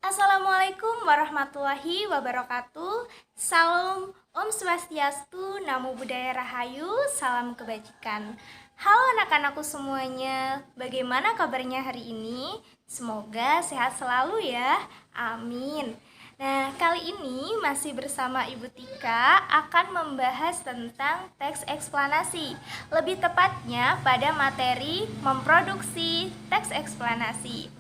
Assalamualaikum warahmatullahi wabarakatuh. Salam Om Swastiastu, Namo Buddhaya Rahayu, salam kebajikan. Halo anak-anakku semuanya, bagaimana kabarnya hari ini? Semoga sehat selalu ya, amin. Nah, kali ini masih bersama Ibu Tika akan membahas tentang teks eksplanasi. Lebih tepatnya pada materi memproduksi teks eksplanasi.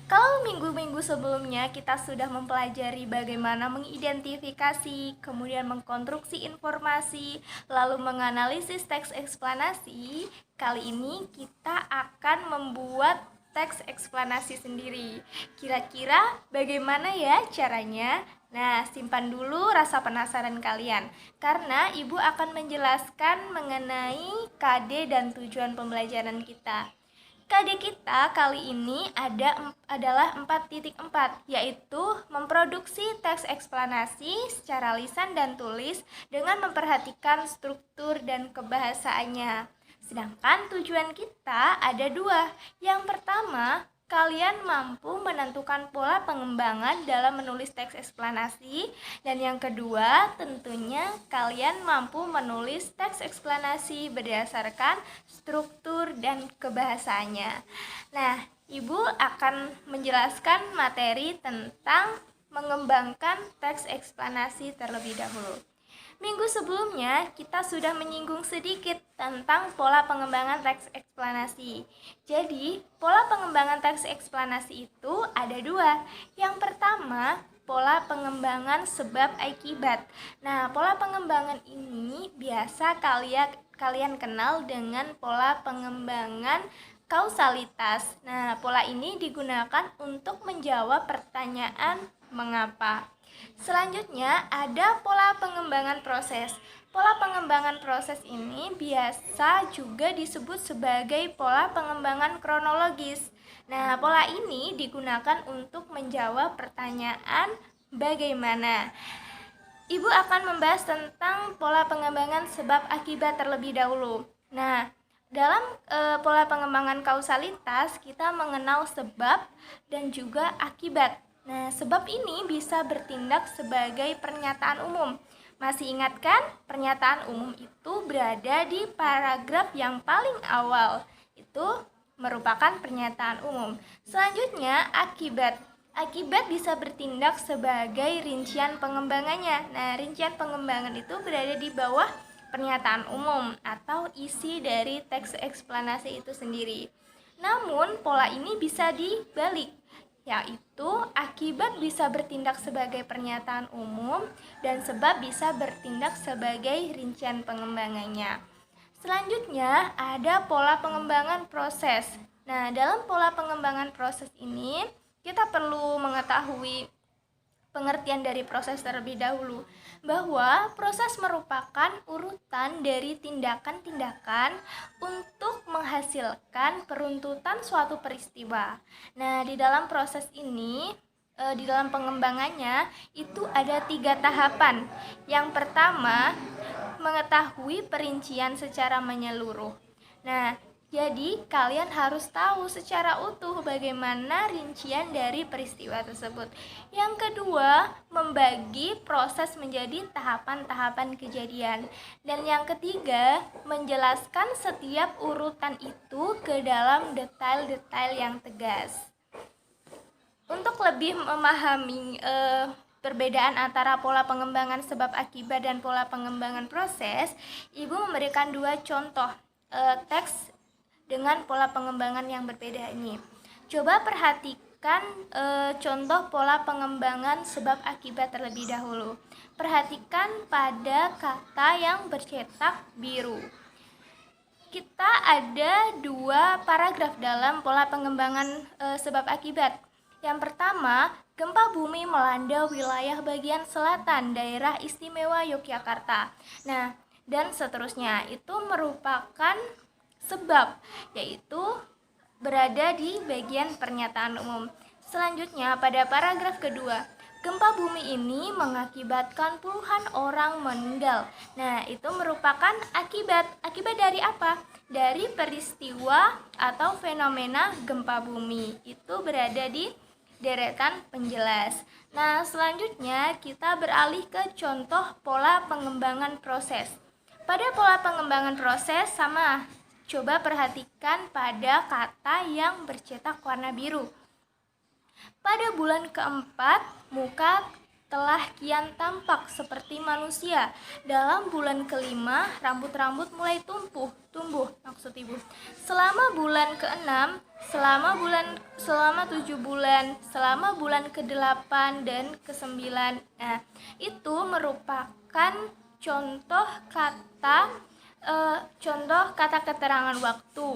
Kalau minggu-minggu sebelumnya kita sudah mempelajari bagaimana mengidentifikasi, kemudian mengkonstruksi informasi, lalu menganalisis teks eksplanasi, kali ini kita akan membuat teks eksplanasi sendiri. Kira-kira bagaimana ya caranya? Nah, simpan dulu rasa penasaran kalian, karena Ibu akan menjelaskan mengenai KD dan tujuan pembelajaran kita. KD kita kali ini adalah 4.4, yaitu memproduksi teks eksplanasi secara lisan dan tulis dengan memperhatikan struktur dan kebahasaannya. Sedangkan tujuan kita ada dua. Yang pertama, kalian mampu menentukan pola pengembangan dalam menulis teks eksplanasi. Dan yang kedua, tentunya kalian mampu menulis teks eksplanasi berdasarkan struktur dan kebahasaannya. Nah, Ibu akan menjelaskan materi tentang mengembangkan teks eksplanasi terlebih dahulu. Minggu sebelumnya kita sudah menyinggung sedikit tentang pola pengembangan teks eksplanasi. Jadi, pola pengembangan teks eksplanasi itu ada dua. Yang pertama, pola pengembangan sebab akibat. Nah, pola pengembangan ini biasa kalian kenal dengan pola pengembangan kausalitas. Nah, pola ini digunakan untuk menjawab pertanyaan mengapa. Selanjutnya ada pola pengembangan proses. Pola pengembangan proses ini biasa juga disebut sebagai pola pengembangan kronologis. Nah, pola ini digunakan untuk menjawab pertanyaan bagaimana. Ibu akan membahas tentang pola pengembangan sebab akibat terlebih dahulu. Nah, dalam pola pengembangan kausalitas kita mengenal sebab dan juga akibat. Nah, sebab ini bisa bertindak sebagai pernyataan umum. Masih ingat kan? Pernyataan umum itu berada di paragraf yang paling awal. Itu merupakan pernyataan umum. Selanjutnya, akibat. Akibat bisa bertindak sebagai rincian pengembangannya. Nah, rincian pengembangan itu berada di bawah pernyataan umum atau isi dari teks eksplanasi itu sendiri. Namun, pola ini bisa dibalik, yaitu akibat bisa bertindak sebagai pernyataan umum dan sebab bisa bertindak sebagai rincian pengembangannya. Selanjutnya ada pola pengembangan proses. Nah, dalam pola pengembangan proses ini kita perlu mengetahui pengertian dari proses terlebih dahulu, bahwa proses merupakan urutan dari tindakan-tindakan untuk menghasilkan peruntutan suatu peristiwa. Nah, di dalam proses ini, di dalam pengembangannya itu ada 3 tahapan. Yang pertama, mengetahui perincian secara menyeluruh. Nah, jadi kalian harus tahu secara utuh bagaimana rincian dari peristiwa tersebut. Yang kedua, membagi proses menjadi tahapan-tahapan kejadian. Dan yang ketiga, menjelaskan setiap urutan itu ke dalam detail-detail yang tegas. Untuk lebih memahami perbedaan antara pola pengembangan sebab akibat dan pola pengembangan proses, Ibu memberikan 2 contoh teks dengan pola pengembangan yang berbeda ini. Coba perhatikan contoh pola pengembangan sebab akibat terlebih dahulu. Perhatikan pada kata yang bercetak biru. Kita ada 2 paragraf dalam pola pengembangan sebab akibat. Yang pertama, gempa bumi melanda wilayah bagian selatan daerah istimewa Yogyakarta. Nah, dan seterusnya itu merupakan sebab, yaitu berada di bagian pernyataan umum. Selanjutnya pada paragraf kedua, gempa bumi ini mengakibatkan puluhan orang meninggal. Nah, itu merupakan akibat. Akibat dari apa? Dari peristiwa atau fenomena gempa bumi. Itu berada di deretan penjelas. Nah, selanjutnya kita beralih ke contoh pola pengembangan proses. Pada pola pengembangan proses sama, coba perhatikan pada kata yang bercetak warna biru. Pada bulan keempat, muka telah kian tampak seperti manusia. Dalam bulan kelima, rambut-rambut mulai tumbuh maksud ibu. Selama bulan keenam, selama 7 bulan, selama bulan ke-8 dan ke-9. Nah, itu merupakan contoh kata keterangan waktu,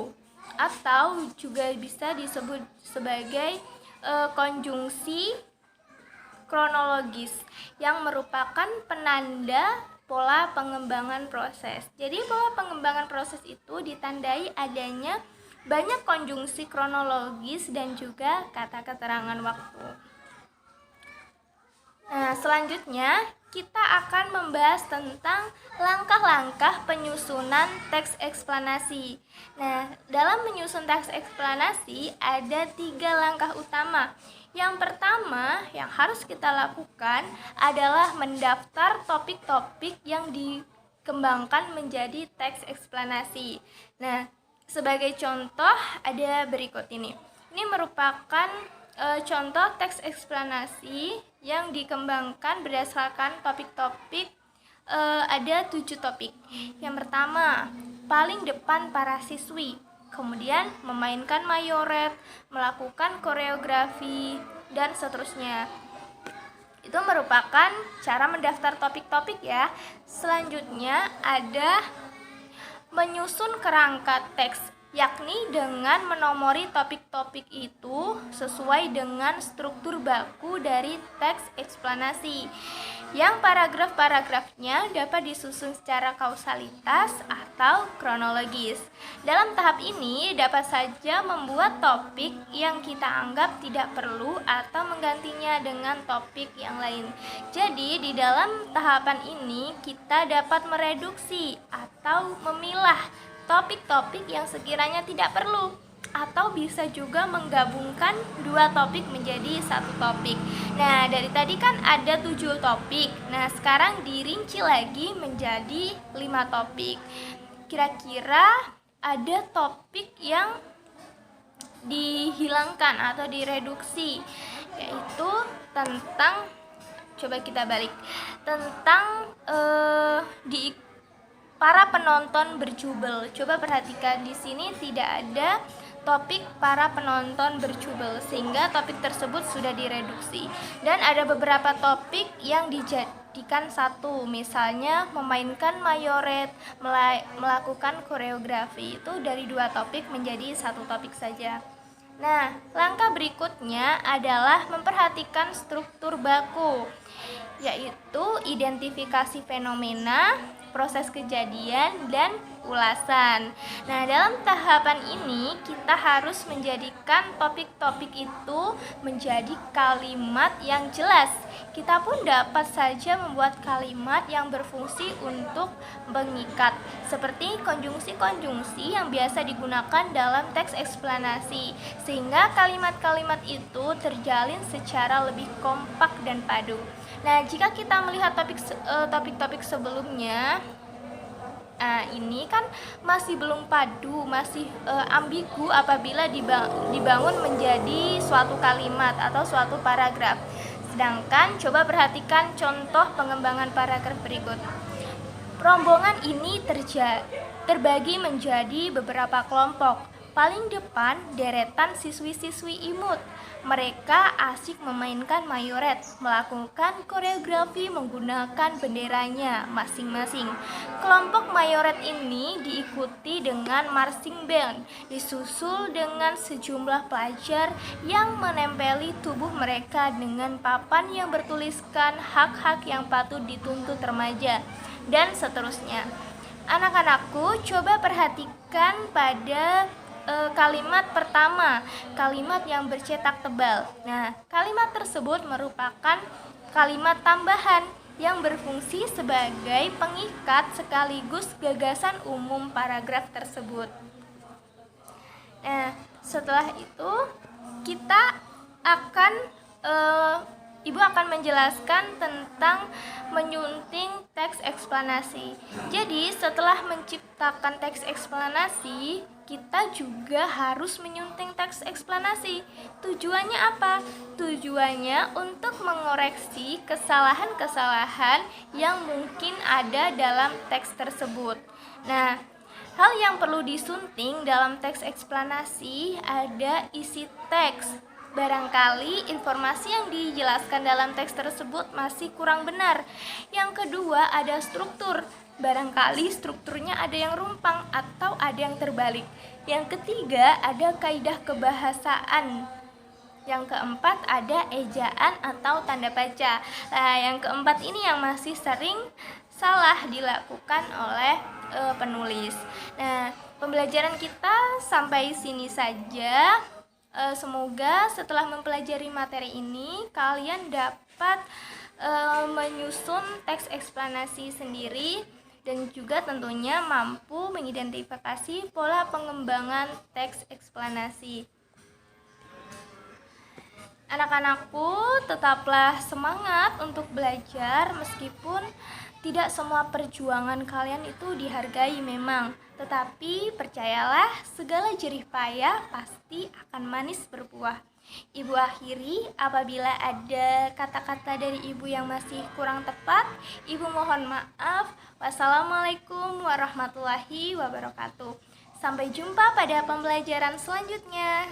atau juga bisa disebut sebagai konjungsi kronologis yang merupakan penanda pola pengembangan proses. Jadi pola pengembangan proses itu ditandai adanya banyak konjungsi kronologis dan juga kata keterangan waktu. Nah, selanjutnya kita akan membahas tentang langkah-langkah penyusunan teks eksplanasi. Nah, dalam menyusun teks eksplanasi ada 3 langkah utama. Yang pertama yang harus kita lakukan adalah mendaftar topik-topik yang dikembangkan menjadi teks eksplanasi. Nah, sebagai contoh ada berikut ini. Ini merupakan contoh teks eksplanasi yang dikembangkan berdasarkan topik-topik. Ada 7 topik. Yang pertama, paling depan para siswi. Kemudian memainkan mayoret, melakukan koreografi, dan seterusnya. Itu merupakan cara mendaftar topik-topik ya. Selanjutnya ada menyusun kerangka teks, yakni dengan menomori topik-topik itu sesuai dengan struktur baku dari teks eksplanasi, yang paragraf-paragrafnya dapat disusun secara kausalitas atau kronologis. Dalam tahap ini dapat saja membuat topik yang kita anggap tidak perlu atau menggantinya dengan topik yang lain. Jadi di dalam tahapan ini kita dapat mereduksi atau memilah topik-topik yang sekiranya tidak perlu, atau bisa juga menggabungkan 2 topik menjadi 1 topik. Nah, dari tadi kan ada 7 topik. Nah, sekarang dirinci lagi menjadi 5 topik. Kira-kira ada topik yang dihilangkan atau direduksi, yaitu tentang, coba kita balik, tentang para penonton berjubel. Coba perhatikan di sini tidak ada topik para penonton berjubel, sehingga topik tersebut sudah direduksi. Dan ada beberapa topik yang dijadikan 1, misalnya memainkan mayoret, melakukan koreografi. Itu dari 2 topik menjadi 1 topik saja. Nah, langkah berikutnya adalah memperhatikan struktur baku, yaitu identifikasi fenomena, proses kejadian, dan ulasan. Nah, dalam tahapan ini kita harus menjadikan topik-topik itu menjadi kalimat yang jelas. Kita pun dapat saja membuat kalimat yang berfungsi untuk mengikat, seperti konjungsi-konjungsi yang biasa digunakan dalam teks eksplanasi, sehingga kalimat-kalimat itu terjalin secara lebih kompak dan padu. Nah, jika kita melihat topik-topik sebelumnya, ini kan masih belum padu, masih ambigu apabila dibangun menjadi suatu kalimat atau suatu paragraf. Sedangkan coba perhatikan contoh pengembangan paragraf berikut. Rombongan ini terbagi menjadi beberapa kelompok. Paling depan deretan siswi-siswi imut. Mereka asik memainkan mayoret, melakukan koreografi menggunakan benderanya masing-masing. Kelompok mayoret ini diikuti dengan marching band, disusul dengan sejumlah pelajar yang menempeli tubuh mereka dengan papan yang bertuliskan hak-hak yang patut dituntut remaja, dan seterusnya. Anak-anakku, coba perhatikan pada kalimat pertama, kalimat yang bercetak tebal. Nah, kalimat tersebut merupakan kalimat tambahan yang berfungsi sebagai pengikat sekaligus gagasan umum paragraf tersebut. Nah, setelah itu kita akan Ibu akan menjelaskan tentang menyunting teks eksplanasi. Jadi, setelah menciptakan teks eksplanasi, kita juga harus menyunting teks eksplanasi. Tujuannya apa? Tujuannya untuk mengoreksi kesalahan-kesalahan yang mungkin ada dalam teks tersebut. Nah, hal yang perlu disunting dalam teks eksplanasi ada isi teks. Barangkali informasi yang dijelaskan dalam teks tersebut masih kurang benar. Yang kedua ada struktur. Barangkali strukturnya ada yang rumpang atau ada yang terbalik. Yang ketiga ada kaidah kebahasaan. Yang keempat ada ejaan atau tanda baca. Nah, yang keempat ini yang masih sering salah dilakukan oleh penulis. Nah, pembelajaran kita sampai sini saja. Semoga setelah mempelajari materi ini kalian dapat menyusun teks eksplanasi sendiri dan juga tentunya mampu mengidentifikasi pola pengembangan teks eksplanasi. Anak-anakku, tetaplah semangat untuk belajar meskipun tidak semua perjuangan kalian itu dihargai memang. Tetapi percayalah, segala jerih payah pasti akan manis berbuah. Ibu akhiri, apabila ada kata-kata dari ibu yang masih kurang tepat, ibu mohon maaf. Wassalamualaikum warahmatullahi wabarakatuh. Sampai jumpa pada pembelajaran selanjutnya.